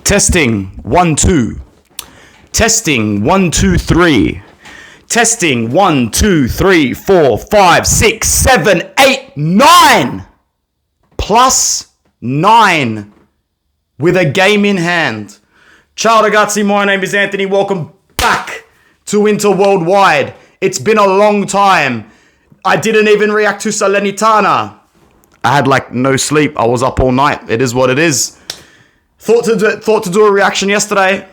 Testing 1 2. Testing 1 2 3. Testing 1 2 3 4 5 6 7 8 9. +9 with a game in hand. Ciao ragazzi, my name is Anthony. Welcome back to Inter Worldwide. It's been a long time. I didn't even react to Salernitana. I had no sleep. I was up all night. It is what it is. Thought to do a reaction yesterday.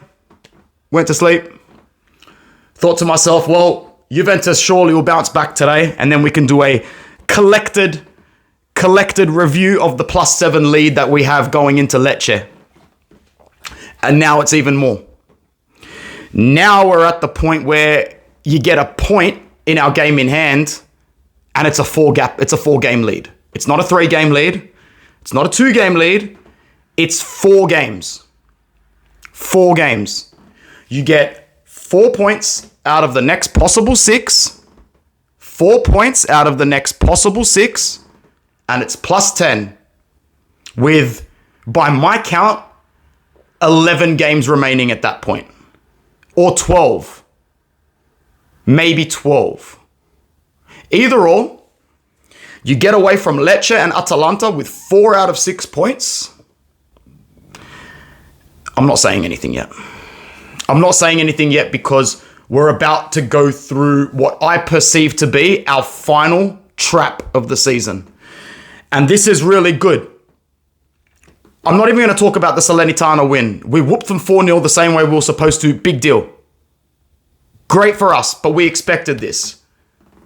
Went to sleep. Thought to myself, well, Juventus surely will bounce back today, and then we can do a collected review of the +7 lead that we have going into Lecce. And now it's even more. Now we're at the point where you get a point in our game in hand, and it's a 4-game lead. It's not a 3-game lead. It's not a 2-game lead. It's 4 games. 4 games. You get 4 points out of the next possible 6. 4 points out of the next possible 6. And it's +10. With, by my count, 11 games remaining at that point. Or 12. Maybe 12. Either or, you get away from Lecce and Atalanta with 4 out of 6 points. I'm not saying anything yet. I'm not saying anything yet because we're about to go through what I perceive to be our final trap of the season. And this is really good. I'm not even going to talk about the Salernitana win. We whooped them 4-0 the same way we were supposed to. Big deal. Great for us, but we expected this.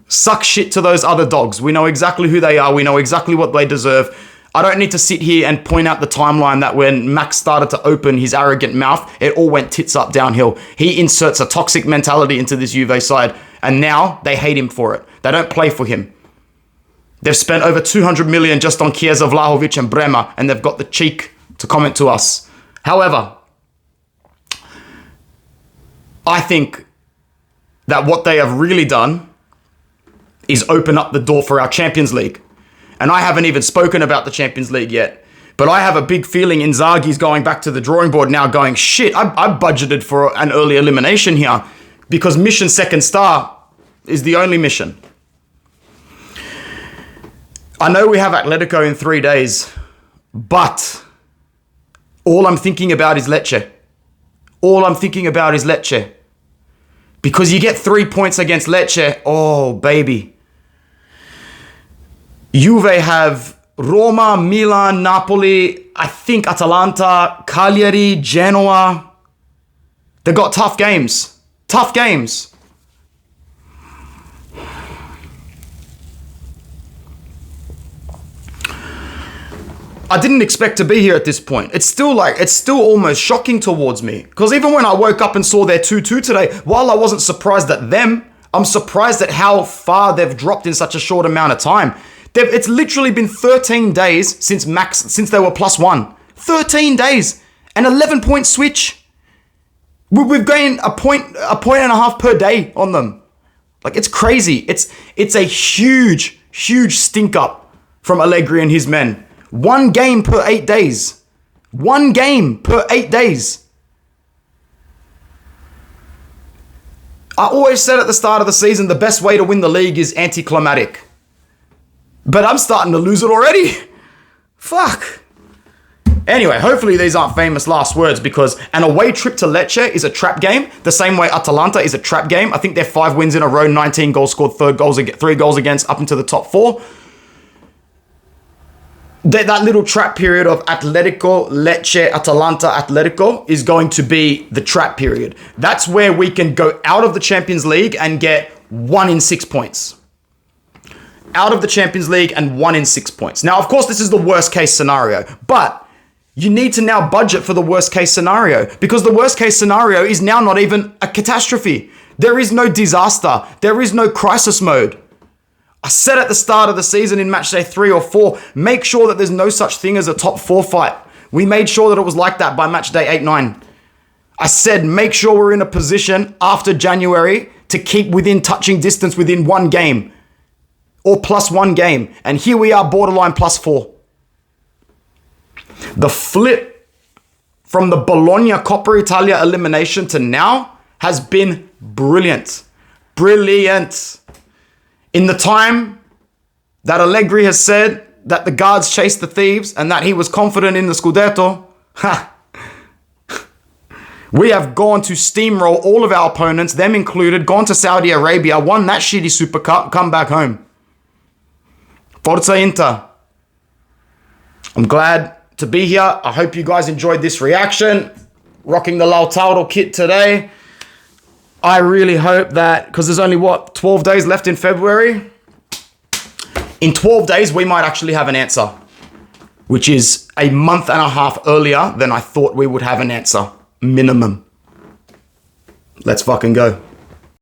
Suck shit to those other dogs. We know exactly who they are. We know exactly what they deserve. I don't need to sit here and point out the timeline that when Max started to open his arrogant mouth, it all went tits up downhill. He inserts a toxic mentality into this Juve side, and now they hate him for it. They don't play for him. They've spent over 200 million just on Chiesa, Vlahovic, and Bremer, and they've got the cheek to comment to us. However, I think that what they have really done is open up the door for our Champions League. And I haven't even spoken about the Champions League yet. But I have a big feeling Inzaghi's going back to the drawing board now going, shit, I budgeted for an early elimination here because mission second star is the only mission. I know we have Atletico in 3 days, but all I'm thinking about is Lecce. All I'm thinking about is Lecce. Because you get 3 points against Lecce, oh baby. Juve have Roma, Milan, Napoli, I think Atalanta, Cagliari, Genoa. They've got tough games. Tough games. I didn't expect to be here at this point. It's still almost shocking towards me. Because even when I woke up and saw their 2-2 today, while I wasn't surprised at them, I'm surprised at how far they've dropped in such a short amount of time. It's literally been 13 days since they were +1. 13 days. An 11-point switch. We've gained a point and a half per day on them. It's crazy. It's a huge stink up from Allegri and his men. 1 game per 8 days. 1 game per 8 days. I always said at the start of the season, the best way to win the league is anticlimactic. But I'm starting to lose it already. Fuck. Anyway, hopefully these aren't famous last words because an away trip to Lecce is a trap game. The same way Atalanta is a trap game. I think they're 5 wins in a row, 19 goals scored, 3 goals against, up into the top 4. That little trap period of Atletico, Lecce, Atalanta, Atletico is going to be the trap period. That's where we can go out of the Champions League and get 1 in 6 points. Out of the Champions League and 1 in 6 points. Now, of course, this is the worst case scenario, but you need to now budget for the worst case scenario because the worst case scenario is now not even a catastrophe. There is no disaster. There is no crisis mode. I said at the start of the season in match day 3 or 4, make sure that there's no such thing as a top 4 fight. We made sure that it was like that by match day 8-9. I said, make sure we're in a position after January to keep within touching distance within 1 game. Or +1 game. And here we are borderline +4. The flip from the Bologna Coppa Italia elimination to now has been brilliant. Brilliant. In the time that Allegri has said that the guards chased the thieves and that he was confident in the Scudetto, we have gone to steamroll all of our opponents, them included, gone to Saudi Arabia, won that shitty Super Cup, come back home. Forza Inter. I'm glad to be here. I hope you guys enjoyed this reaction. Rocking the Lautaro kit today. I really hope that, because there's only, 12 days left in February? In 12 days, we might actually have an answer, which is a month and a half earlier than I thought we would have an answer. Minimum. Let's fucking go.